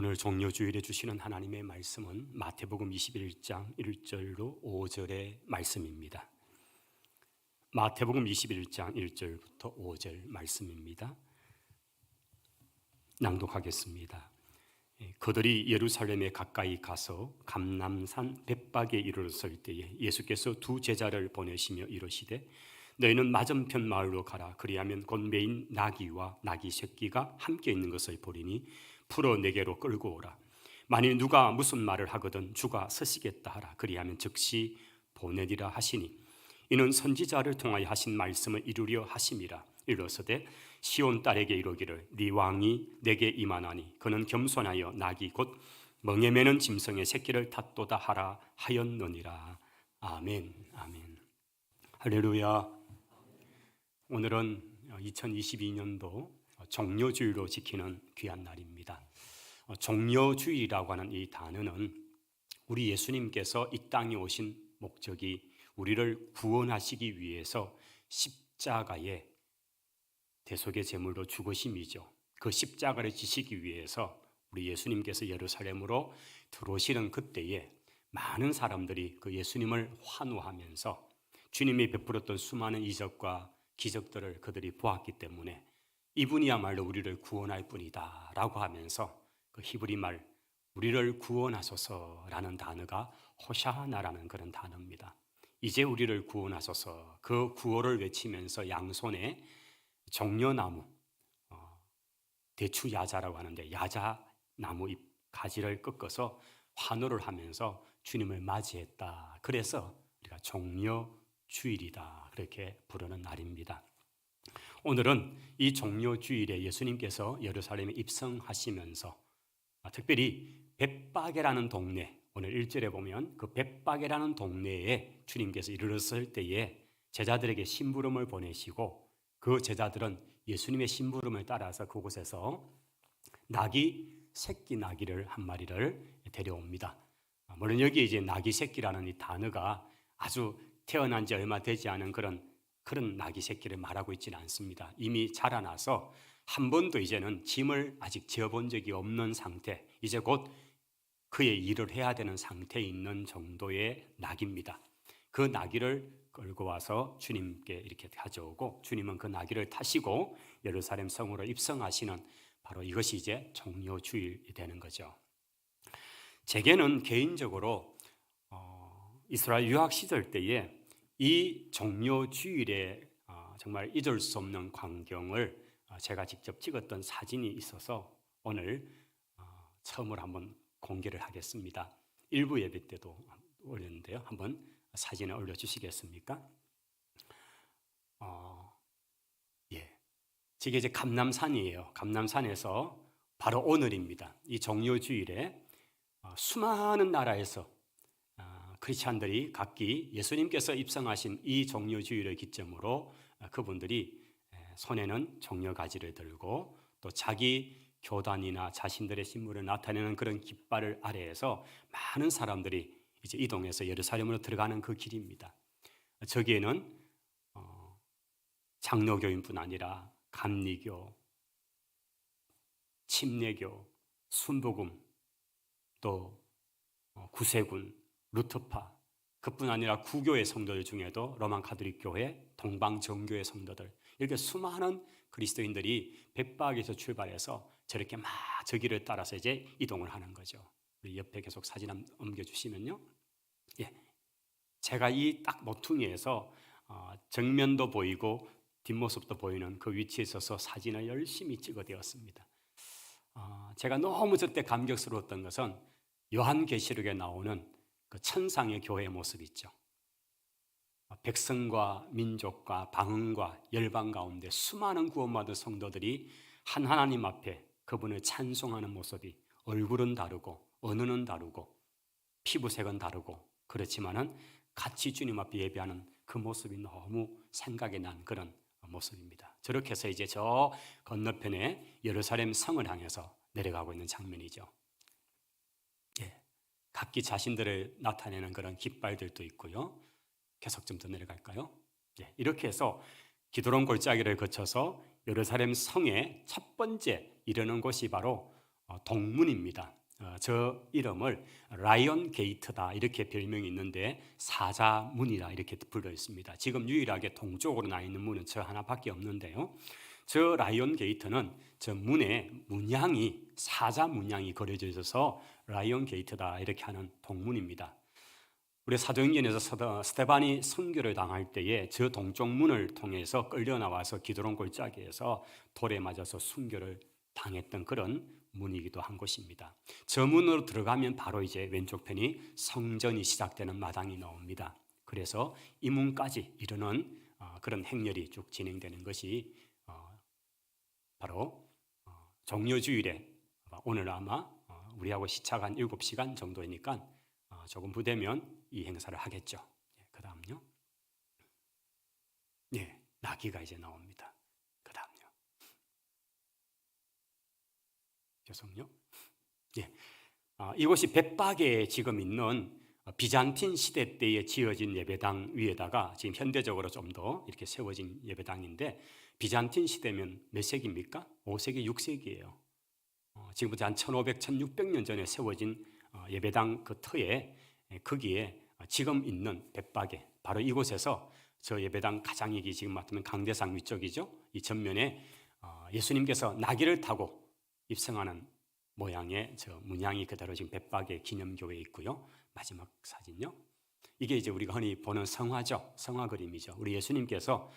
오늘 종료주일에 주시는 하나님의 말씀은 마태복음 21장 1절로 5절의 말씀입니다. 마태복음 21장 1절부터 5절 말씀입니다. 낭독하겠습니다. 그들이 예루살렘에 가까이 가서 감람산 벳박에 이르렀을 때에 예수께서 두 제자를 보내시며 이르시되 너희는 맞은편 마을로 가라. 그리하면 곧 매인 나귀와 나귀 새끼가 함께 있는 것을 보리니 풀어 내게로 끌고 오라. 만일 누가 무슨 말을 하거든 주가 서시겠다 하라. 그리하면 즉시 보내리라 하시니 이는 선지자를 통하여 하신 말씀을 이루려 하심이라. 이르시되 시온 딸에게 이르기를 네 왕이 내게 임하나니 그는 겸손하여 나귀 곧 멍에 매는 짐승의 새끼를 탔도다 하라 하였느니라. 아멘. 아멘. 할렐루야. 오늘은 2022년도 종료주일로 지키는 귀한 날입니다. 종료주일이라고 하는 이 단어는 우리 예수님께서 이 땅에 오신 목적이 우리를 구원하시기 위해서 십자가에 대속의 제물로 죽으심이죠. 그 십자가를 지시기 위해서 우리 예수님께서 예루살렘으로 들어오시는 그때에 많은 사람들이 그 예수님을 환호하면서 주님이 베풀었던 수많은 이적과 기적들을 그들이 보았기 때문에 이분이야말로 우리를 구원할 분이다 라고 하면서 그 히브리 말 우리를 구원하소서라는 단어가 호샤나라는 그런 단어입니다. 이제 우리를 구원하소서, 그 구호를 외치면서 양손에 종려나무, 대추야자라고 하는데 야자나무 잎 가지를 꺾어서 환호를 하면서 주님을 맞이했다. 그래서 우리가 종려주일이다 그렇게 부르는 날입니다. 오늘은 이 종료주일에 예수님께서 예루살렘에 입성하시면서 특별히 벳박이라는 동네, 오늘 1절에 보면 그 벳박이라는 동네에 주님께서 이르렀을 때에 제자들에게 심부름을 보내시고 그 제자들은 예수님의 심부름을 따라서 그곳에서 새끼 나귀를 한 마리를 데려옵니다. 물론 여기 이제 나귀 새끼라는 이 단어가 아주 태어난 지 얼마 되지 않은 그런 나귀 새끼를 말하고 있지는 않습니다. 이미 자라나서 한 번도 이제는 짐을 아직 지어본 적이 없는 상태, 이제 곧 그의 일을 해야 되는 상태에 있는 정도의 나귀입니다. 그 나귀를 끌고 와서 주님께 이렇게 가져오고 주님은 그 나귀를 타시고 예루살렘 성으로 입성하시는 바로 이것이 이제 종료주일이 되는 거죠. 제게는 개인적으로 이스라엘 유학 시절 때에 이 종료주일에 정말 잊을 수 없는 광경을 제가 직접 찍었던 사진이 있어서 오늘 처음으로 한번 공개를 하겠습니다. 일부 예배 때도 올렸는데요. 한번 사진을 올려주시겠습니까? 이게 이제 감람산이에요. 감람산에서 바로 오늘입니다. 이 종료주일에 수많은 나라에서 크리스찬들이 각기 예수님께서 입성하신 이 종료주일을 기점으로 그분들이 손에는 종려가지를 들고 또 자기 교단이나 자신들의 신분을 나타내는 그런 깃발을 아래에서 많은 사람들이 이제 이동해서 예루살렘으로 들어가는 그 길입니다. 저기에는 장로교인뿐 아니라 감리교, 침례교, 순복음, 또 구세군, 루터파, 그뿐 아니라 구교의 성도들 중에도 로만 가톨릭 교회, 동방 정교의 성도들, 이렇게 수많은 그리스도인들이 벳박에서 출발해서 저렇게 막 저 길을 따라서 이제 이동을 하는 거죠. 우리 옆에 계속 사진 한번 옮겨주시면요. 제가 이 딱 모퉁이에서 정면도 보이고 뒷모습도 보이는 그 위치에 있어서 사진을 열심히 찍어대었습니다. 제가 너무 저때 감격스러웠던 것은 요한계시록에 나오는 그 천상의 교회의 모습 있죠. 백성과 민족과 방언과 열방 가운데 수많은 구원받은 성도들이 한 하나님 앞에 그분을 찬송하는 모습이 얼굴은 다르고 언어는 다르고 피부색은 다르고 그렇지만은 같이 주님 앞에 예배하는 그 모습이 너무 생각이 난 그런 모습입니다. 저렇게 해서 이제 저 건너편에 예루살렘 성을 향해서 내려가고 있는 장면이죠. 각기 자신들을 나타내는 그런 깃발들도 있고요. 계속 좀 더 내려갈까요? 이렇게 해서 기드론 골짜기를 거쳐서 예루살렘 성의 첫 번째 이르는 곳이 바로 동문입니다. 저 이름을 라이언 게이트다 이렇게 별명이 있는데 사자문이라 이렇게 불려 있습니다. 지금 유일하게 동쪽으로 나 있는 문은 저 하나밖에 없는데요. 저 라이언 게이트는 저 문에 문양이 사자 문양이 그려져 있어서 라이언 게이트다 이렇게 하는 동문입니다. 우리 사도행전에서 스데반이 순교를 당할 때에 저 동쪽 문을 통해서 끌려 나와서 기드론 골짜기에서 돌에 맞아서 순교를 당했던 그런 문이기도 한 곳입니다. 저 문으로 들어가면 바로 이제 왼쪽 편이 성전이 시작되는 마당이 나옵니다. 그래서 이 문까지 이르는 그런 행렬이 쭉 진행되는 것이 바로 종료주일에 오늘 아마 우리하고 시차가 한 7시간 정도이니까 조금 부되면 이 행사를 하겠죠. 그 다음요. 예, 나귀가 이제 나옵니다. 그 다음요. 죄송요. 예, 이곳이 벳박에 지금 있는 비잔틴 시대 때에 지어진 예배당 위에다가 지금 현대적으로 좀 더 이렇게 세워진 예배당인데 비잔틴 시대면 몇 세기입니까? 5세기, 6세기예요. 지금부터 한 1500, 1600년 전에 세워진 예배당 그 터에 거기에 지금 있는 벳박에 바로 이곳에서 저 예배당 가장이기 지금 맡으면 강대상 위쪽이죠. 이 전면에 예수님께서 나귀를 타고 입성하는 모양의 저 문양이 그대로 지금 벳박의 기념교회에 있고요. 마지막 사진요. 이게 이제 우리가 흔히 보는 성화죠. 성화 그림이죠. 우리 예수님께서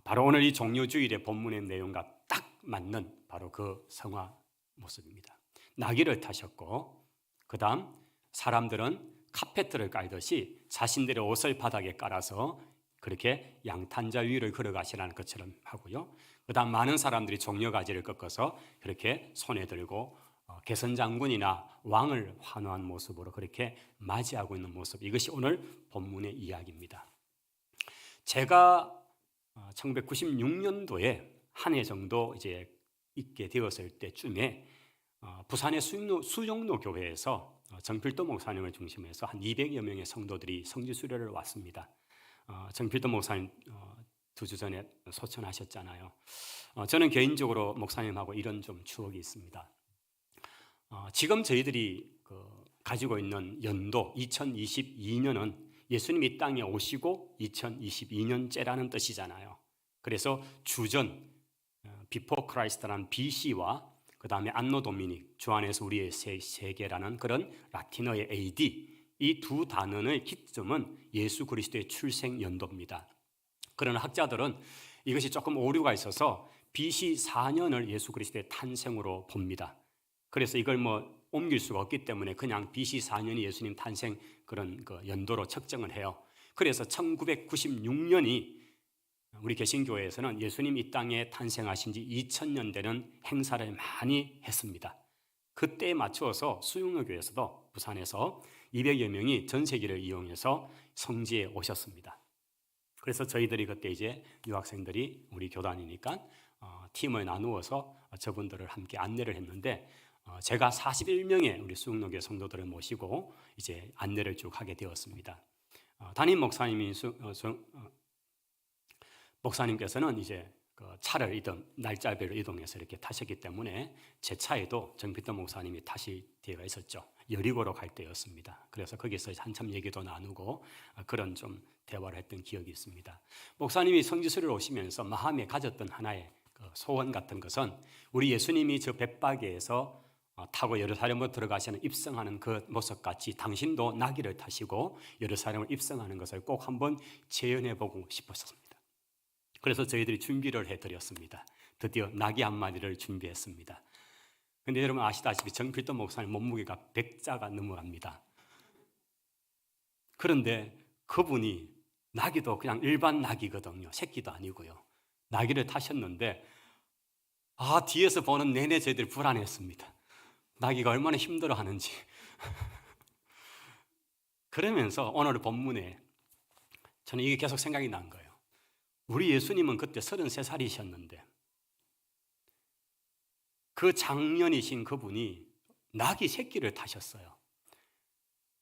바로 오늘 이 종료주일의 본문의 내용과 딱 맞는 바로 그 성화 모습입니다. 나귀를 타셨고 그 다음 사람들은 카페트를 깔듯이 자신들의 옷을 바닥에 깔아서 그렇게 양탄자 위를 걸어가시라는 것처럼 하고요. 그 다음 많은 사람들이 종려가지를 꺾어서 그렇게 손에 들고 개선장군이나 왕을 환호한 모습으로 그렇게 맞이하고 있는 모습, 이것이 오늘 본문의 이야기입니다. 제가 1996년도에 한 해 정도 이제 있게 되었을 때쯤에 부산의 수용로 교회에서 정필도 목사님을 중심해서 한 200여 명의 성도들이 성지 수료를 왔습니다. 정필도 목사님 2주 전에 소천하셨잖아요. 저는 개인적으로 목사님하고 이런 좀 추억이 있습니다. 지금 저희들이 가지고 있는 연도 2022년은 예수님이 이 땅에 오시고 2022년째라는 뜻이잖아요. 그래서 주전 Before Christ라는 BC와 그 다음에 안노 도미닉 주 안에서 우리의 세계라는 그런 라틴어의 AD, 이 두 단어의 기점은 예수 그리스도의 출생 연도입니다. 그러나 학자들은 이것이 조금 오류가 있어서 BC 4년을 예수 그리스도의 탄생으로 봅니다. 그래서 이걸 옮길 수가 없기 때문에 그냥 BC 4년이 예수님 탄생 그런 연도로 측정을 해요. 그래서 1996년이 우리 개신교회에서는 예수님 이 땅에 탄생하신 지 2000년 되는 행사를 많이 했습니다. 그때에 맞추어서 수용로 교회에서도 부산에서 200여 명이 전세기를 이용해서 성지에 오셨습니다. 그래서 저희들이 그때 이제 유학생들이 우리 교단이니까 팀을 나누어서 저분들을 함께 안내를 했는데 제가 41명의 우리 수용로교회 성도들을 모시고 이제 안내를 쭉 하게 되었습니다. 담임 목사님께서는 이제 차를 날짜별로 이동해서 이렇게 타셨기 때문에 제 차에도 정필도 목사님이 타실 때가 있었죠. 여리고로 갈 때였습니다. 그래서 거기서 한참 얘기도 나누고 그런 좀 대화를 했던 기억이 있습니다. 목사님이 성지수를 오시면서 마음에 가졌던 하나의 소원 같은 것은 우리 예수님이 저 벳바게에서 타고 예루살렘으로 들어가시는 입성하는 그 모습같이 당신도 나귀를 타시고 예루살렘을 입성하는 것을 꼭 한번 재현해보고 싶었습니다. 그래서 저희들이 준비를 해드렸습니다. 드디어 나귀 한 마리를 준비했습니다. 근데 여러분 아시다시피 정필도 목사님 몸무게가 100자가 넘어갑니다. 그런데 그분이 나귀도 그냥 일반 나귀거든요. 새끼도 아니고요. 나귀를 타셨는데 뒤에서 보는 내내 저희들이 불안했습니다. 나귀가 얼마나 힘들어하는지. 그러면서 오늘 본문에 저는 이게 계속 생각이 난 거예요. 우리 예수님은 그때 33살이셨는데 그 장년이신 그분이 나귀 새끼를 타셨어요.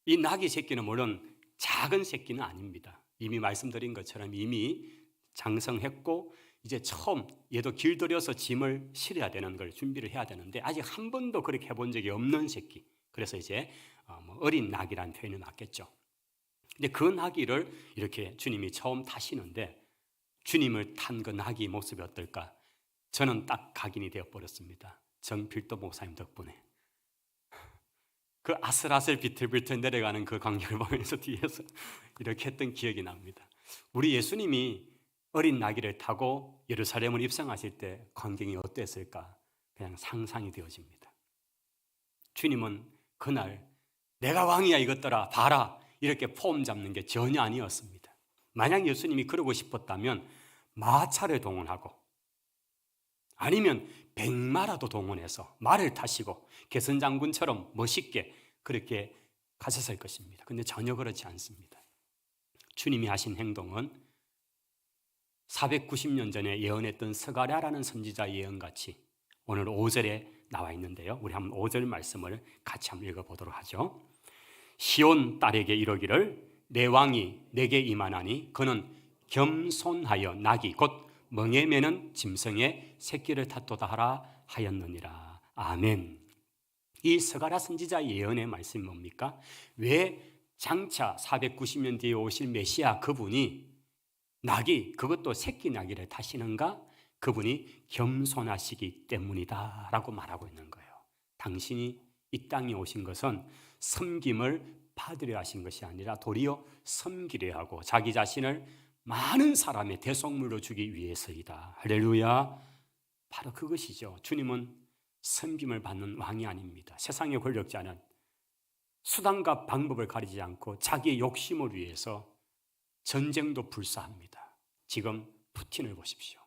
이 나귀 새끼는 물론 작은 새끼는 아닙니다. 이미 말씀드린 것처럼 이미 장성했고 이제 처음 얘도 길들여서 짐을 실어야 되는 걸 준비를 해야 되는데 아직 한 번도 그렇게 해본 적이 없는 새끼. 그래서 이제 어린 낙이라는 표현이 맞겠죠. 근데 그 나귀를 이렇게 주님이 처음 타시는데 주님을 탄 그 나귀 모습이 어떨까? 저는 딱 각인이 되어 버렸습니다. 정필도 목사님 덕분에 그 아슬아슬 비틀비틀 내려가는 그 광경을 보면서 뒤에서 이렇게 했던 기억이 납니다. 우리 예수님이 어린 나귀를 타고 예루살렘을 입성하실 때 광경이 어땠을까? 그냥 상상이 되어집니다. 주님은 그날 내가 왕이야 이것들아 봐라 이렇게 폼 잡는 게 전혀 아니었습니다. 만약 예수님이 그러고 싶었다면 마차를 동원하고 아니면 백마라도 동원해서 말을 타시고 개선장군처럼 멋있게 그렇게 가셨을 것입니다. 근데 전혀 그렇지 않습니다. 주님이 하신 행동은 490년 전에 예언했던 스가랴라는 선지자 예언같이 오늘 5절에 나와 있는데요. 우리 한번 5절 말씀을 같이 한번 읽어보도록 하죠. 시온 딸에게 이르기를 내 왕이 내게 임하나니 그는 겸손하여 낙이 곧 멍에 매는 짐승의 새끼를 탓도다 하라 하였느니라. 아멘. 이 스가랴 선지자 예언의 말씀이 뭡니까? 왜 장차 490년 뒤에 오실 메시아 그분이 낙이 그것도 새끼 나귀를 타시는가? 그분이 겸손하시기 때문이다 라고 말하고 있는 거예요. 당신이 이 땅에 오신 것은 섬김을 받으려 하신 것이 아니라 도리어 섬기려 하고 자기 자신을 많은 사람의 대속물로 주기 위해서이다. 할렐루야. 바로 그것이죠. 주님은 섬김을 받는 왕이 아닙니다. 세상의 권력자는 수단과 방법을 가리지 않고 자기의 욕심을 위해서 전쟁도 불사합니다. 지금 푸틴을 보십시오.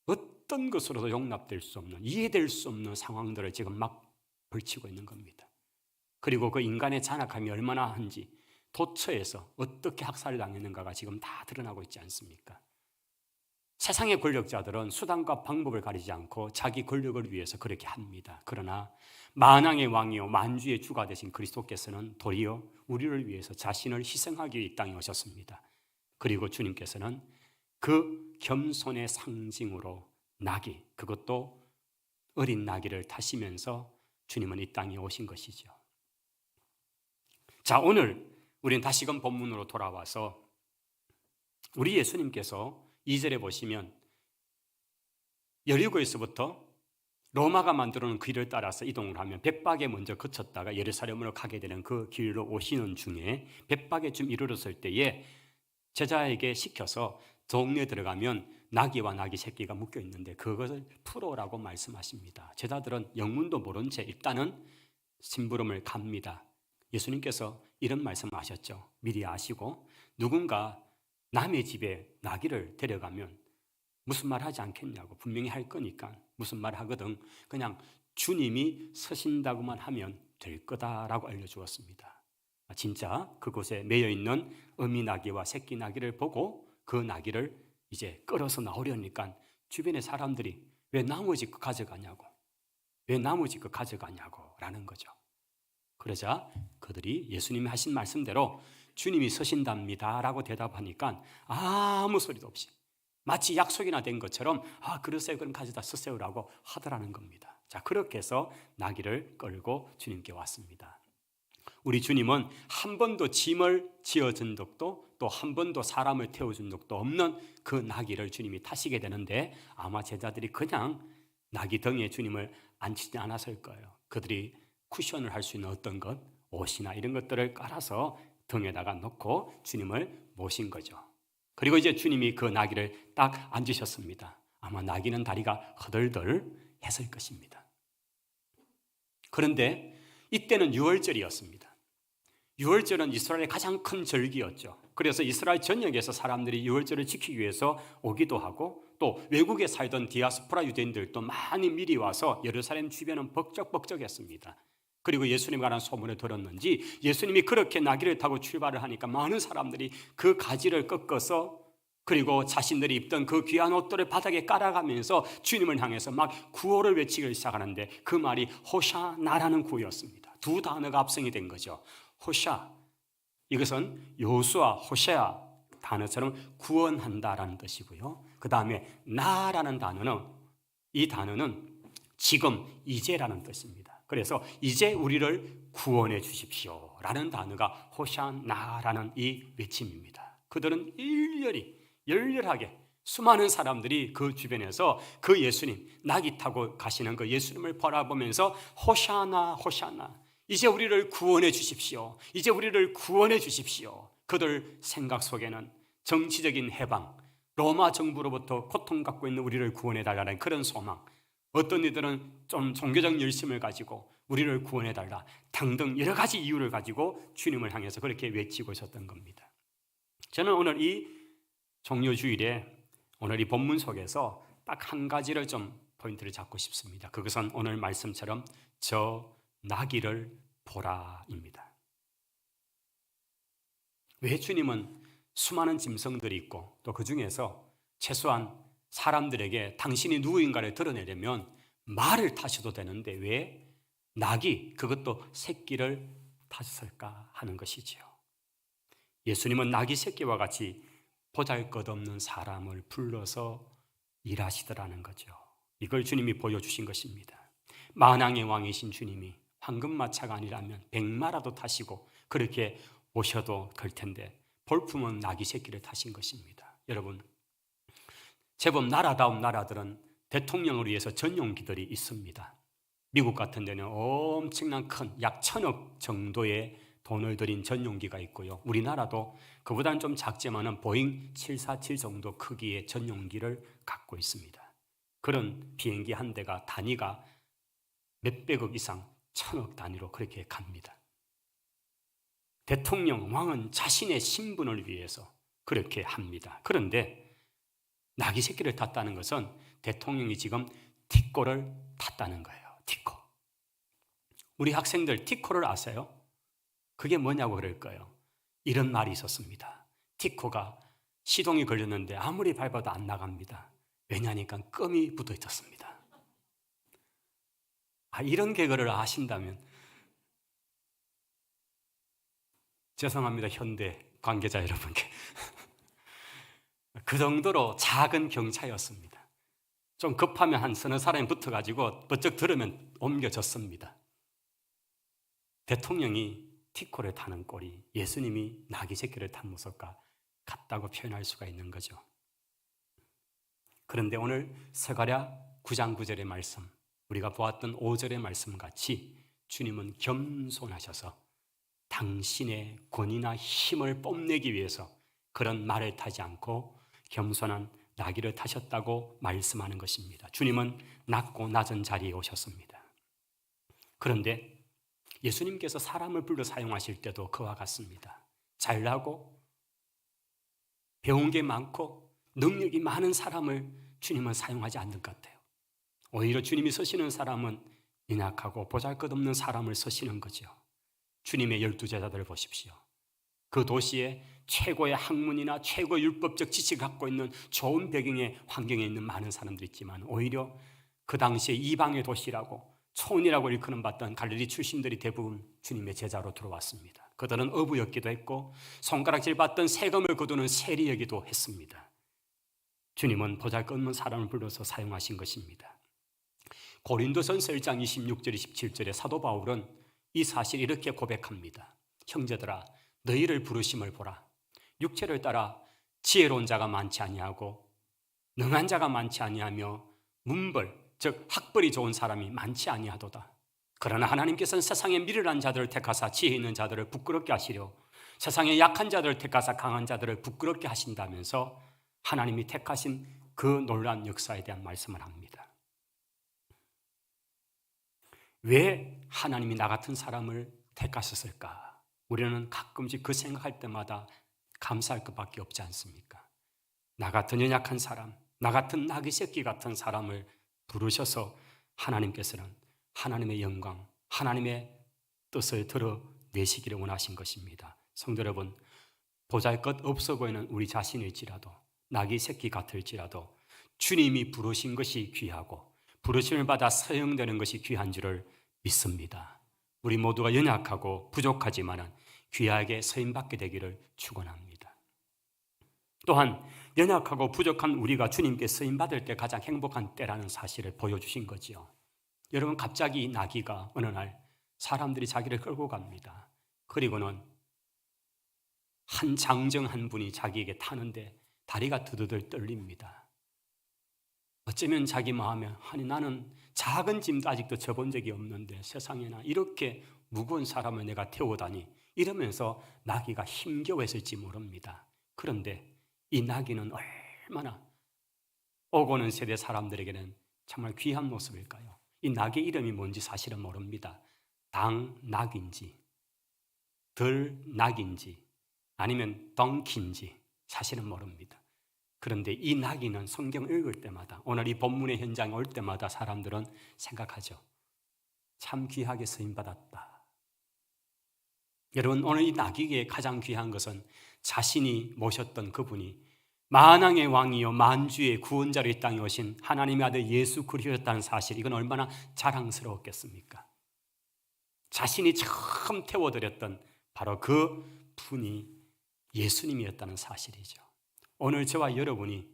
어떤 것으로도 용납될 수 없는, 이해될 수 없는 상황들을 지금 막 벌치고 있는 겁니다. 그리고 그 인간의 잔악함이 얼마나 한지 도처에서 어떻게 학살을 당했는가가 지금 다 드러나고 있지 않습니까? 세상의 권력자들은 수단과 방법을 가리지 않고 자기 권력을 위해서 그렇게 합니다. 그러나 만왕의 왕이요 만주의 주가 되신 그리스도께서는 도리어 우리를 위해서 자신을 희생하기 위해 이 땅에 오셨습니다. 그리고 주님께서는 그 겸손의 상징으로 나귀, 그것도 어린 나귀를 타시면서 주님은 이 땅에 오신 것이죠. 자, 오늘 우리는 다시금 본문으로 돌아와서 우리 예수님께서 2절에 보시면 여리고에서부터 로마가 만들어놓은 길을 따라서 이동을 하면 벳박에 먼저 거쳤다가 예루살렘으로 가게 되는 그 길로 오시는 중에 벳박에 좀 이르렀을 때에 제자에게 시켜서 동네에 들어가면 나귀와 나귀 새끼가 묶여 있는데 그것을 풀어라고 말씀하십니다. 제자들은 영문도 모른 채 일단은 심부름을 갑니다. 예수님께서 이런 말씀하셨죠. 미리 아시고 누군가 남의 집에 나귀를 데려가면 무슨 말 하지 않겠냐고 분명히 할 거니까 무슨 말 하거든 그냥 주님이 서신다고만 하면 될 거다라고 알려주었습니다. 진짜 그곳에 매여있는 어미 나귀와 새끼 나귀를 보고 그 나귀를 이제 끌어서 나오려니까 주변의 사람들이 왜 나머지 거 가져가냐고 왜 나머지 거 가져가냐고 라는 거죠. 그러자 그들이 예수님이 하신 말씀대로 주님이 서신답니다 라고 대답하니까 아무 소리도 없이 마치 약속이나 된 것처럼 그러세요 그럼 가져다 쓰세요라고 하더라는 겁니다. 자, 그렇게 해서 나귀를 끌고 주님께 왔습니다. 우리 주님은 한 번도 짐을 지어준 적도 또 한 번도 사람을 태워준 적도 없는 그 나귀를 주님이 타시게 되는데 아마 제자들이 그냥 나귀 등에 주님을 앉히지 않았을 거예요. 그들이 쿠션을 할 수 있는 어떤 것, 옷이나 이런 것들을 깔아서 등에다가 놓고 주님을 모신 거죠. 그리고 이제 주님이 그 나귀를 딱 앉으셨습니다. 아마 나귀는 다리가 허덜덜 했을 것입니다. 그런데 이때는 유월절이었습니다. 유월절은 이스라엘의 가장 큰 절기였죠. 그래서 이스라엘 전역에서 사람들이 유월절을 지키기 위해서 오기도 하고 또 외국에 살던 디아스포라 유대인들도 많이 미리 와서 예루살렘 주변은 벅적벅적했습니다. 그리고 예수님 관한 소문을 들었는지 예수님이 그렇게 나귀를 타고 출발을 하니까 많은 사람들이 그 가지를 꺾어서 그리고 자신들이 입던 그 귀한 옷들을 바닥에 깔아가면서 주님을 향해서 막 구호를 외치기 시작하는데 그 말이 호샤나라는 구호였습니다. 두 단어가 합성이 된 거죠. 호샤, 이것은 여호수아, 호세아 단어처럼 구원한다라는 뜻이고요. 그 다음에 나라는 단어는, 이 단어는 지금, 이제라는 뜻입니다. 그래서 이제 우리를 구원해 주십시오 라는 단어가 호산나라는 이 외침입니다. 그들은 열렬하게 수많은 사람들이 그 주변에서 그 예수님, 낙이 타고 가시는 그 예수님을 바라보면서 호샤나 호샤나, 이제 우리를 구원해 주십시오, 이제 우리를 구원해 주십시오. 그들 생각 속에는 정치적인 해방, 로마 정부로부터 고통받고 있는 우리를 구원해 달라는 그런 소망, 어떤 이들은 좀 종교적 열심을 가지고 우리를 구원해 달라 등등 여러 가지 이유를 가지고 주님을 향해서 그렇게 외치고 있었던 겁니다. 저는 오늘 이 종료주일에 오늘 이 본문 속에서 딱 한 가지를 좀 포인트를 잡고 싶습니다. 그것은 오늘 말씀처럼 저 나귀를 보라입니다. 왜 주님은 수많은 짐승들이 있고 또 그 중에서 최소한 사람들에게 당신이 누구인가를 드러내려면 말을 타셔도 되는데 왜 낙이, 그것도 새끼를 타셨을까 하는 것이지요. 예수님은 낙이 새끼와 같이 보잘것없는 사람을 불러서 일하시더라는 거죠. 이걸 주님이 보여주신 것입니다. 만왕의 왕이신 주님이 황금마차가 아니라면 백마라도 타시고 그렇게 오셔도 될 텐데 볼품은 낙이 새끼를 타신 것입니다. 여러분, 제법 나라다운 나라들은 대통령을 위해서 전용기들이 있습니다. 미국 같은 데는 엄청난 큰 약 1,000억 정도의 돈을 들인 전용기가 있고요. 우리나라도 그보다는 좀 작지만은 보잉 747 정도 크기의 전용기를 갖고 있습니다. 그런 비행기 한 대가 단위가 몇백억 이상 1,000억 단위로 그렇게 갑니다. 대통령, 왕은 자신의 신분을 위해서 그렇게 합니다. 그런데 낙이 새끼를 탔다는 것은 대통령이 지금 티코를 탔다는 거예요. 티코. 우리 학생들 티코를 아세요? 그게 뭐냐고 그럴 거예요. 이런 말이 있었습니다. 티코가 시동이 걸렸는데 아무리 밟아도 안 나갑니다. 왜냐니까 껌이 붙어 있었습니다. 이런 개그를 아신다면 죄송합니다. 현대 관계자 여러분께. 그 정도로 작은 경차였습니다. 좀 급하면 한 서너 사람이 붙어가지고 버쩍 들으면 옮겨졌습니다. 대통령이 티코를 타는 꼴이 예수님이 나귀 새끼를 탄 모습과 같다고 표현할 수가 있는 거죠. 그런데 오늘 스가랴 9장 9절의 말씀, 우리가 보았던 5절의 말씀 같이 주님은 겸손하셔서 당신의 권위나 힘을 뽐내기 위해서 그런 말을 타지 않고 겸손한 나귀를 타셨다고 말씀하는 것입니다. 주님은 낮고 낮은 자리에 오셨습니다. 그런데 예수님께서 사람을 불러 사용하실 때도 그와 같습니다. 잘나고 배운 게 많고 능력이 많은 사람을 주님은 사용하지 않는 것 같아요. 오히려 주님이 쓰시는 사람은 연약하고 보잘것없는 사람을 쓰시는 거죠. 주님의 12제자들을 보십시오. 그 도시에 최고의 학문이나 최고의 율법적 지식을 갖고 있는 좋은 배경의 환경에 있는 많은 사람들이 있지만 오히려 그 당시에 이방의 도시라고 촌이라고 일컫는 받던 갈릴리 출신들이 대부분 주님의 제자로 들어왔습니다. 그들은 어부였기도 했고 손가락질 받던 세금을 거두는 세리이기도 했습니다. 주님은 보잘것없는 사람을 불러서 사용하신 것입니다. 고린도전서 1장 26절 27절에 사도 바울은 이 사실을 이렇게 고백합니다. 형제들아, 너희를 부르심을 보라. 육체를 따라 지혜로운 자가 많지 아니하고 능한 자가 많지 아니하며 문벌, 즉 학벌이 좋은 사람이 많지 아니하도다. 그러나 하나님께서는 세상에 미련한 자들을 택하사 지혜 있는 자들을 부끄럽게 하시려 세상에 약한 자들을 택하사 강한 자들을 부끄럽게 하신다면서 하나님이 택하신 그 놀라운 역사에 대한 말씀을 합니다. 왜 하나님이 나 같은 사람을 택하셨을까? 우리는 가끔씩 그 생각할 때마다 감사할 것밖에 없지 않습니까? 나 같은 연약한 사람, 나 같은 나귀 새끼 같은 사람을 부르셔서 하나님께서는 하나님의 영광, 하나님의 뜻을 드러내시기를 원하신 것입니다. 성도 여러분, 보잘것 없어 보이는 우리 자신일지라도 나귀 새끼 같을지라도 주님이 부르신 것이 귀하고 부르심을 받아 사용되는 것이 귀한 줄을 믿습니다. 우리 모두가 연약하고 부족하지만 귀하게 쓰임받게 되기를 축원합니다. 또한 연약하고 부족한 우리가 주님께 쓰임받을 때 가장 행복한 때라는 사실을 보여주신 거지요. 여러분, 갑자기 이 나귀가 어느 날 사람들이 자기를 끌고 갑니다. 그리고는 한 장정 한 분이 자기에게 타는데 다리가 드드들 떨립니다. 어쩌면 자기 마음에 아니 나는 작은 짐도 아직도 져본 적이 없는데 세상에나 이렇게 무거운 사람을 내가 태우다니 이러면서 나귀가 힘겨워했을지 모릅니다. 그런데 이 나귀는 얼마나 오고는 세대 사람들에게는 정말 귀한 모습일까요? 이 나귀 이름이 뭔지 사실은 모릅니다. 당나귀인지 들나귀인지 아니면 덩키인지 사실은 모릅니다. 그런데 이 나귀는 성경 읽을 때마다 오늘 이 본문의 현장에 올 때마다 사람들은 생각하죠. 참 귀하게 쓰임받았다. 여러분, 오늘 이 나귀에게 가장 귀한 것은 자신이 모셨던 그분이 만왕의 왕이요 만주의 구원자로 이 땅에 오신 하나님의 아들 예수 그리스도였다는 사실, 이건 얼마나 자랑스러웠겠습니까? 자신이 처음 태워드렸던 바로 그 분이 예수님이었다는 사실이죠. 오늘 저와 여러분이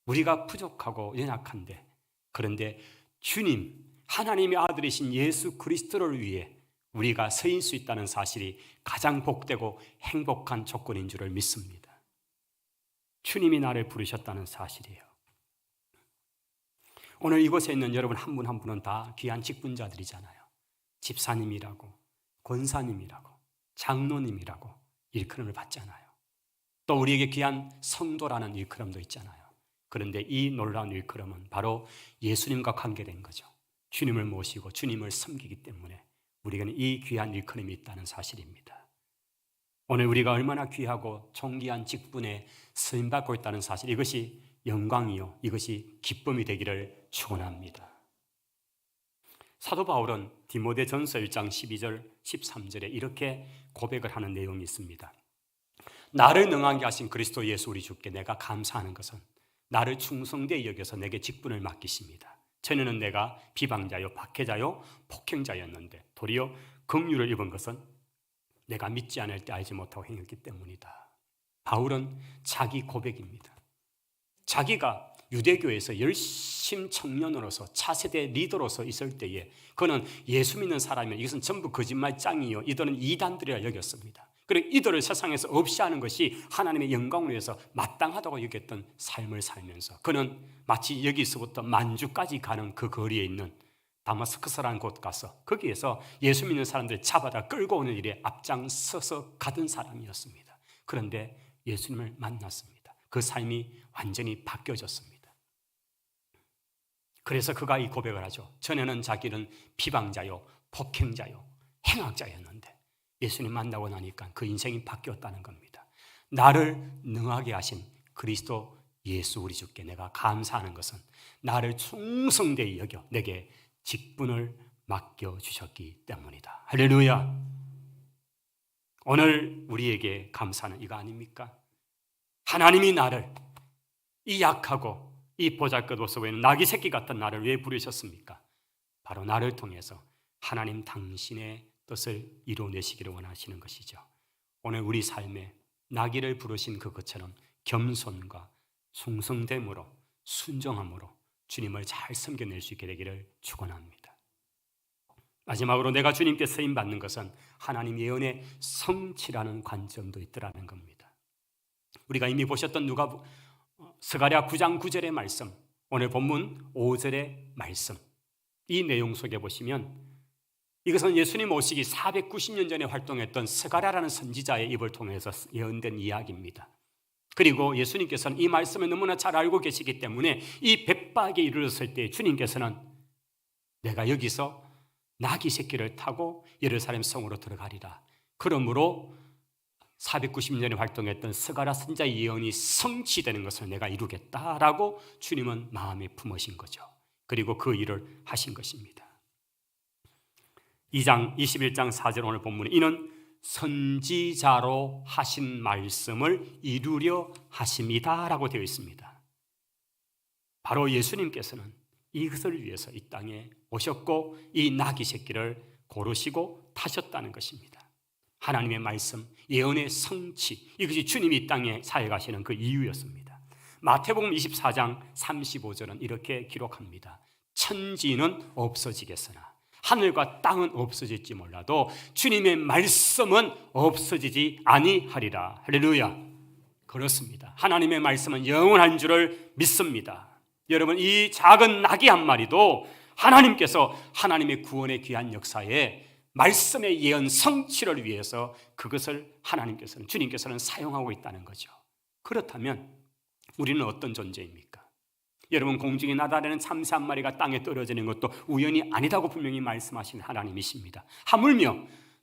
우리가 부족하고 연약한데, 그런데 주님 하나님의 아들이신 예수 그리스도를 위해 우리가 서일 수 있다는 사실이 가장 복되고 행복한 조건인 줄을 믿습니다. 주님이 나를 부르셨다는 사실이에요. 오늘 이곳에 있는 여러분 한 분 한 분은 다 귀한 직분자들이잖아요. 집사님이라고, 권사님이라고, 장로님이라고 일컬음을 받잖아요. 또 우리에게 귀한 성도라는 일컬음도 있잖아요. 그런데 이 놀라운 일컬음은 바로 예수님과 관계된 거죠. 주님을 모시고 주님을 섬기기 때문에 우리에게는 이 귀한 일컬음이 있다는 사실입니다. 오늘 우리가 얼마나 귀하고 존귀한 직분에 쓰임받고 있다는 사실, 이것이 영광이요, 이것이 기쁨이 되기를 축원합니다. 사도 바울은 디모데전서 1장 12절 13절에 이렇게 고백을 하는 내용이 있습니다. 나를 능하게 하신 그리스도 예수 우리 주께 내가 감사하는 것은 나를 충성되이 여겨서 내게 직분을 맡기십니다. 전에는 내가 비방자요 박해자요 폭행자였는데 도리어 긍휼을 입은 것은 내가 믿지 않을 때 알지 못하고 행했기 때문이다. 바울은 자기 고백입니다. 자기가 유대교에서 열심 청년으로서 차세대 리더로서 있을 때에 그는 예수 믿는 사람이면 이것은 전부 거짓말장이요 이들은 이단들이라 여겼습니다. 그리고 이들을 세상에서 없이 하는 것이 하나님의 영광을 위해서 마땅하다고 여겼던 삶을 살면서 그는 마치 여기서부터 만주까지 가는 그 거리에 있는 다마스커스라는 곳 가서 거기에서 예수 믿는 사람들을 잡아다 끌고 오는 일에 앞장서서 가던 사람이었습니다. 그런데 예수님을 만났습니다. 그 삶이 완전히 바뀌어졌습니다. 그래서 그가 이 고백을 하죠. 전에는 자기는 비방자요 폭행자요 행악자였는데 예수님 만나고 나니까 그 인생이 바뀌었다는 겁니다. 나를 능하게 하신 그리스도 예수 우리 주께 내가 감사하는 것은 나를 충성되이 여겨 내게 직분을 맡겨주셨기 때문이다. 할렐루야. 오늘 우리에게 감사는 이거 아닙니까? 하나님이 나를 이 약하고 이 보잘것없어 보이는 나귀 새끼 같은 나를 왜 부르셨습니까? 바로 나를 통해서 하나님 당신의 뜻을 이루어내시기를 원하시는 것이죠. 오늘 우리 삶에 나귀를 부르신 그것처럼 겸손과 충성됨으로 순종함으로 주님을 잘 섬겨낼 수 있게 되기를 축원합니다. 마지막으로 내가 주님께 쓰임받는 것은 하나님 예언의 성취라는 관점도 있더라는 겁니다. 우리가 이미 보셨던 스가랴 9장 9절의 말씀, 오늘 본문 5절의 말씀, 이 내용 속에 보시면 이것은 예수님 오시기 490년 전에 활동했던 스가랴라는 선지자의 입을 통해서 예언된 이야기입니다. 그리고 예수님께서는 이 말씀을 너무나 잘 알고 계시기 때문에 이 백박에 이르렀을 때 주님께서는 내가 여기서 나귀 새끼를 타고 예루살렘 성으로 들어가리라. 그러므로 490년에 활동했던 스가랴 선지자의 예언이 성취되는 것을 내가 이루겠다라고 주님은 마음에 품으신 거죠. 그리고 그 일을 하신 것입니다. 21장 4절 오늘 본문에 이는 선지자로 하신 말씀을 이루려 하심이다라고 되어 있습니다. 바로 예수님께서는 이것을 위해서 이 땅에 오셨고 이 나귀 새끼를 고르시고 타셨다는 것입니다. 하나님의 말씀, 예언의 성취, 이것이 주님이 이 땅에 사역하시는 그 이유였습니다. 마태복음 24장 35절은 이렇게 기록합니다. 천지는 없어지겠으나 하늘과 땅은 없어질지 몰라도 주님의 말씀은 없어지지 아니하리라. 할렐루야. 그렇습니다. 하나님의 말씀은 영원한 줄을 믿습니다. 여러분, 이 작은 나귀 한 마리도 하나님께서 하나님의 구원의 귀한 역사에 말씀의 예언 성취를 위해서 그것을 하나님께서는, 주님께서는 사용하고 있다는 거죠. 그렇다면 우리는 어떤 존재입니까? 여러분, 공중에 나다니는 참새 한 마리가 땅에 떨어지는 것도 우연이 아니다고 분명히 말씀하신 하나님이십니다. 하물며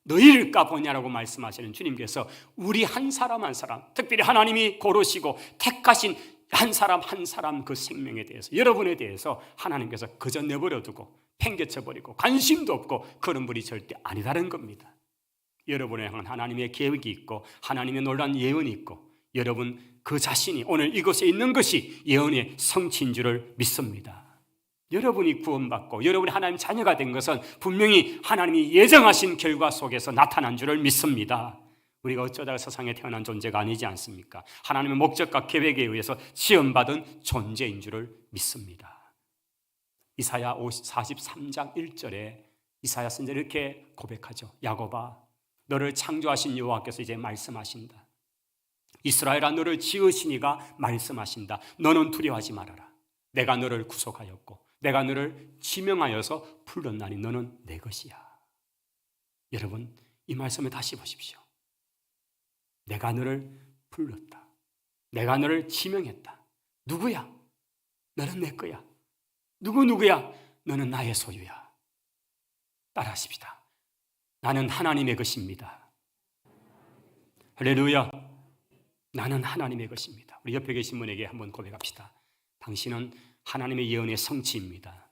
너희일까 보냐라고 말씀하시는 주님께서 우리 한 사람 한 사람, 특별히 하나님이 고르시고 택하신 한 사람 한 사람 그 생명에 대해서, 여러분에 대해서 하나님께서 그저 내버려두고 팽개쳐버리고 관심도 없고 그런 분이 절대 아니다는 겁니다. 여러분에 향한 하나님의 계획이 있고 하나님의 놀라운 예언이 있고 여러분 그 자신이 오늘 이곳에 있는 것이 예언의 성취인 줄을 믿습니다. 여러분이 구원받고 여러분이 하나님 자녀가 된 것은 분명히 하나님이 예정하신 결과 속에서 나타난 줄을 믿습니다. 우리가 어쩌다가 세상에 태어난 존재가 아니지 않습니까? 하나님의 목적과 계획에 의해서 지원받은 존재인 줄을 믿습니다. 이사야 43장 1절에 이사야 선지자 이렇게 고백하죠. 야곱아, 너를 창조하신 여호와께서 이제 말씀하신다. 이스라엘아, 너를 지으시니가 말씀하신다. 너는 두려워하지 말아라. 내가 너를 구속하였고 내가 너를 지명하여서 불렀나니 너는 내 것이야. 여러분, 이 말씀을 다시 보십시오. 내가 너를 불렀다. 내가 너를 지명했다. 누구야? 너는 내 거야. 누구야? 너는 나의 소유야. 따라하십시다. 나는 하나님의 것입니다. 할렐루야. 나는 하나님의 것입니다. 우리 옆에 계신 분에게 한번 고백합시다. 당신은 하나님의 예언의 성취입니다.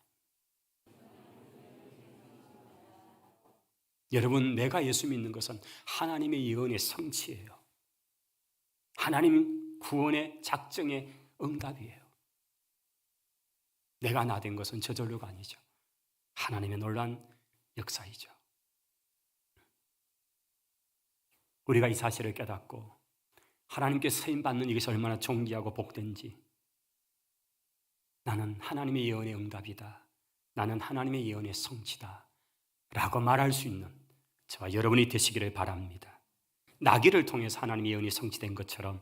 여러분, 내가 예수 믿는 것은 하나님의 예언의 성취예요. 하나님 구원의 작정의 응답이에요. 내가 나 된 것은 저절로가 아니죠. 하나님의 놀라운 역사이죠. 우리가 이 사실을 깨닫고 하나님께 쓰임받는 이것이 얼마나 존귀하고 복된지, 나는 하나님의 예언의 응답이다, 나는 하나님의 예언의 성취다 라고 말할 수 있는 저와 여러분이 되시기를 바랍니다. 나귀를 통해서 하나님의 예언이 성취된 것처럼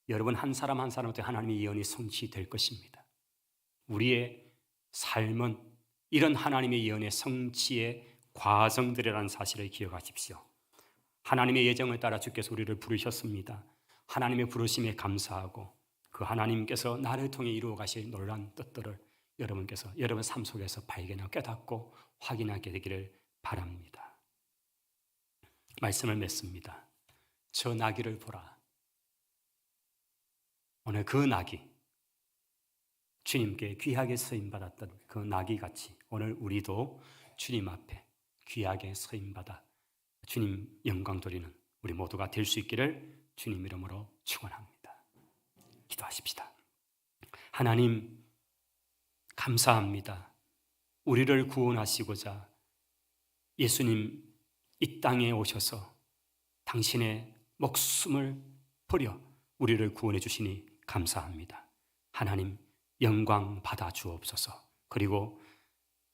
여러분 한 사람 한 사람한테 하나님의 예언이 성취될 것입니다. 우리의 삶은 이런 하나님의 예언의 성취의 과정들이라는 사실을 기억하십시오. 하나님의 예정을 따라 주께서 우리를 부르셨습니다. 하나님의 부르심에 감사하고 그 하나님께서 나를 통해 이루어 가실 놀라운 뜻들을 여러분께서 여러분 삶 속에서 발견하고 깨닫고 확인하게 되기를 바랍니다. 말씀을 맺습니다. 저 나귀를 보라. 오늘 그 나귀, 주님께 귀하게 쓰임받았던 그 나귀같이 오늘 우리도 주님 앞에 귀하게 쓰임받아 주님 영광 돌리는 우리 모두가 될 수 있기를 주님 이름으로 축원합니다. 기도하십시다. 하나님, 감사합니다. 우리를 구원하시고자 예수님 이 땅에 오셔서 당신의 목숨을 버려 우리를 구원해 주시니 감사합니다. 하나님, 영광 받아 주옵소서. 그리고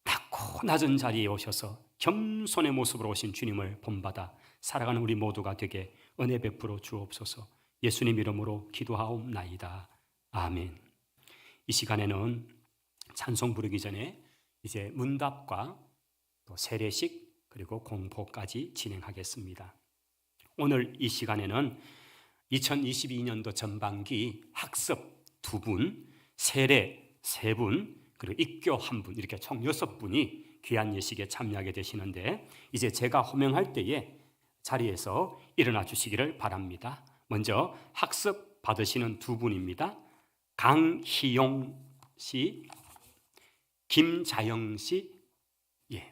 낮고 낮은 자리에 오셔서 겸손의 모습으로 오신 주님을 본받아 살아가는 우리 모두가 되게 은혜 베풀어 주옵소서. 예수님 이름으로 기도하옵나이다. 아멘. 이 시간에는 찬송 부르기 전에 이제 문답과 또 세례식 그리고 공포까지 진행하겠습니다. 오늘 이 시간에는 2022년도 전반기 학습 2분, 세례 3분, 그리고 입교 1분, 이렇게 총 6분이 귀한 예식에 참여하게 되시는데 이제 제가 호명할 때에 자리에서 일어나 주시기를 바랍니다. 먼저 학습 받으시는 2분입니다. 강희용 씨, 김자영 씨,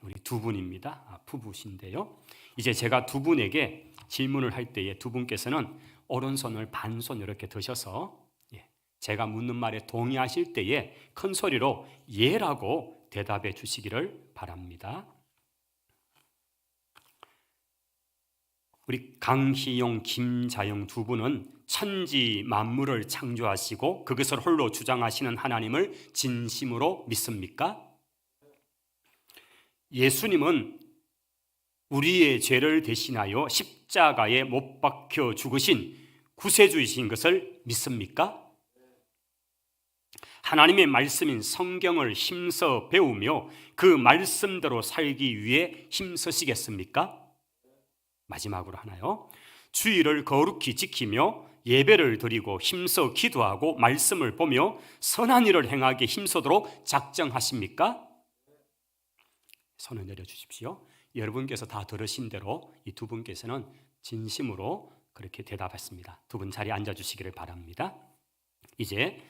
우리 2분입니다. 부부신데요. 이제 제가 2분에게 질문을 할 때에 2분께서는 오른손을 반손 이렇게 드셔서 제가 묻는 말에 동의하실 때에 큰 소리로 예라고 대답해 주시기를 바랍니다. 우리 강희용, 김자영 두 분은 천지 만물을 창조하시고 그것을 홀로 주장하시는 하나님을 진심으로 믿습니까? 예수님은 우리의 죄를 대신하여 십자가에 못 박혀 죽으신 구세주이신 것을 믿습니까? 하나님의 말씀인 성경을 힘써 배우며 그 말씀대로 살기 위해 힘쓰시겠습니까? 마지막으로 하나요. 주의를 거룩히 지키며 예배를 드리고 힘써 기도하고 말씀을 보며 선한 일을 행하게 힘쓰도록 작정하십니까? 손을 내려주십시오. 여러분께서 다 들으신 대로 이 두 분께서는 진심으로 그렇게 대답했습니다. 두 분 자리에 앉아주시기를 바랍니다. 이제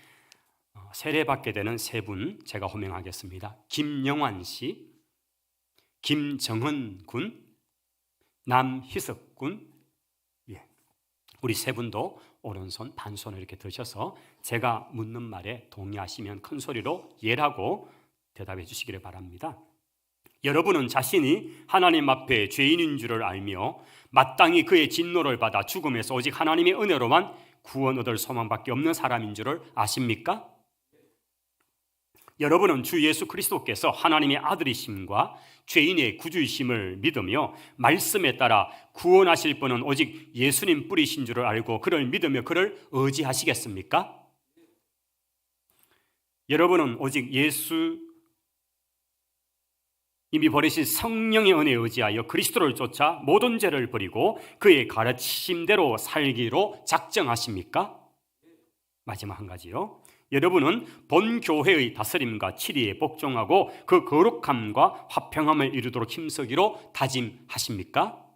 세례받게 되는 세 분 제가 호명하겠습니다. 김영환 씨, 김정은 군, 남희석 군. 우리 세 분도 오른손 반손을 이렇게 드셔서 제가 묻는 말에 동의하시면 큰 소리로 예라고 대답해 주시기를 바랍니다. 여러분은 자신이 하나님 앞에 죄인인 줄을 알며 마땅히 그의 진노를 받아 죽음에서 오직 하나님의 은혜로만 구원 얻을 소망밖에 없는 사람인 줄을 아십니까? 여러분은 주 예수 그리스도께서 하나님의 아들이심과 죄인의 구주이심을 믿으며 말씀에 따라 구원하실 분은 오직 예수님 뿐이신 줄을 알고 그를 믿으며 그를 의지하시겠습니까? 여러분은 오직 예수 이미 버리신 성령의 은혜에 의지하여 그리스도를 쫓아 모든 죄를 버리고 그의 가르치심대로 살기로 작정하십니까? 마지막 한 가지요. 여러분은 본 교회의 다스림과 치리에 복종하고 그 거룩함과 화평함을 이루도록 힘쓰기로 다짐하십니까?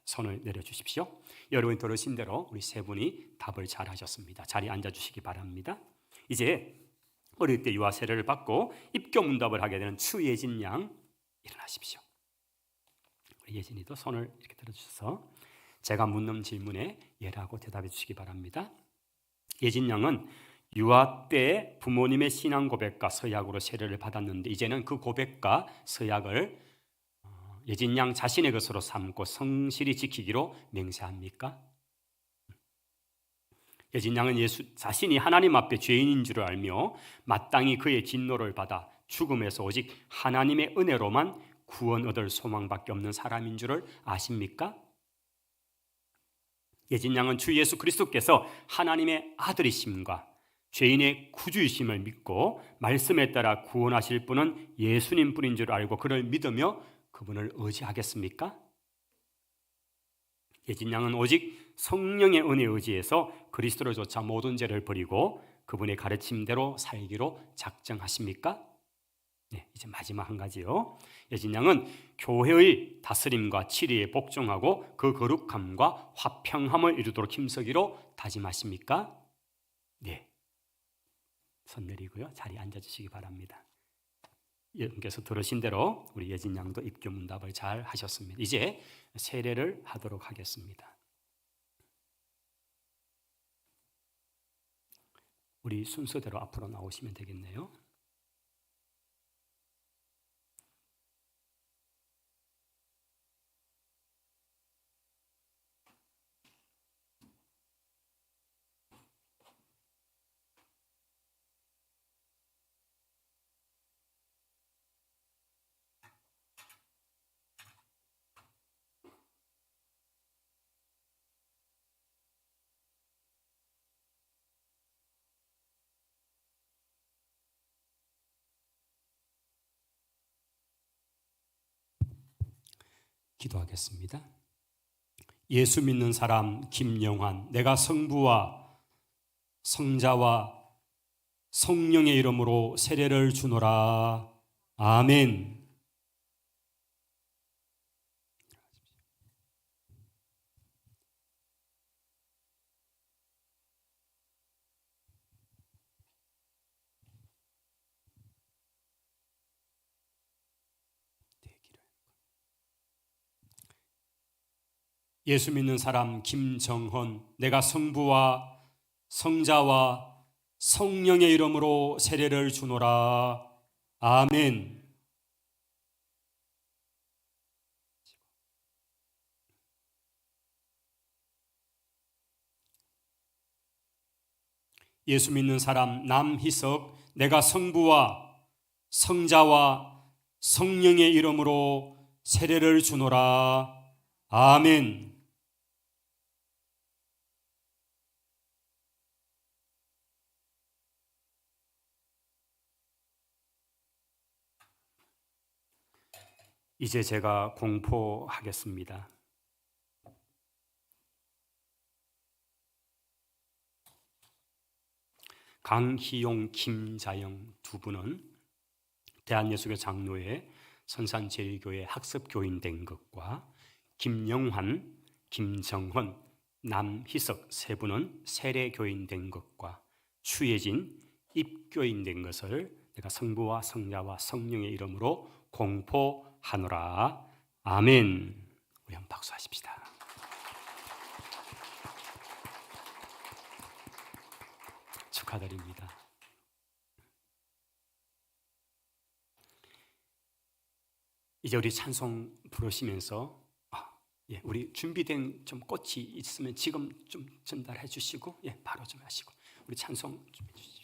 손을 내려주십시오. 여러분이 들으신 대로 우리 세 분이 답을 잘 하셨습니다. 자리에 앉아주시기 바랍니다. 이제 어릴 때 유아 세례를 받고 입교 문답을 하게 되는 추예진 양 일어나십시오. 우리 예진이도 손을 이렇게 들어주셔서 제가 묻는 질문에 예라고 대답해 주시기 바랍니다. 예진 양은 유아 때 부모님의 신앙 고백과 서약으로 세례를 받았는데 이제는 그 고백과 서약을 예진 양 자신의 것으로 삼고 성실히 지키기로 맹세합니까? 예진 양은 예수 자신이 하나님 앞에 죄인인 줄을 알며 마땅히 그의 진노를 받아 죽음에서 오직 하나님의 은혜로만 구원 얻을 소망밖에 없는 사람인 줄을 아십니까? 예진 양은 주 예수 그리스도께서 하나님의 아들이심과 죄인의 구주이심을 믿고 말씀에 따라 구원하실 분은 예수님 뿐인 줄 알고 그를 믿으며 그분을 의지하겠습니까? 예진 양은 오직 성령의 은혜에 의지해서 그리스도를 쫓아 모든 죄를 버리고 그분의 가르침대로 살기로 작정하십니까? 이제 마지막 한 가지요. 예진 양은 교회의 다스림과 치리에 복종하고 그 거룩함과 화평함을 이루도록 힘쓰기로 다짐하십니까? 네. 손 내리고요. 자리에 앉아주시기 바랍니다. 여러분께서 들으신 대로 우리 예진 양도 입교 문답을 잘 하셨습니다. 이제 세례를 하도록 하겠습니다. 우리 순서대로 앞으로 나오시면 되겠네요. 기도하겠습니다. 예수 믿는 사람 김영환, 내가 성부와 성자와 성령의 이름으로 세례를 주노라. 아멘. 예수 믿는 사람 김정헌, 내가 성부와 성자와 성령의 이름으로 세례를 주노라. 아멘. 예수 믿는 사람 남희석, 내가 성부와 성자와 성령의 이름으로 세례를 주노라. 아멘. 이제 제가 공포하겠습니다. 강희용, 김자영 두 분은 대한예수교 장로회 선산제일교회 학습교인 된 것과 김영환, 김정헌, 남희석 세 분은 세례교인 된 것과 추예진, 입교인 된 것을 내가 성부와 성자와 성령의 이름으로 공포하노라. 아멘. 우리 한번 박수하십시다. 축하드립니다. 이제 우리 찬송 부르시면서 우리 준비된 좀 꽃이 있으면 지금 좀 전달해 주시고 바로 좀 하시고 우리 찬송 준비해 주시죠.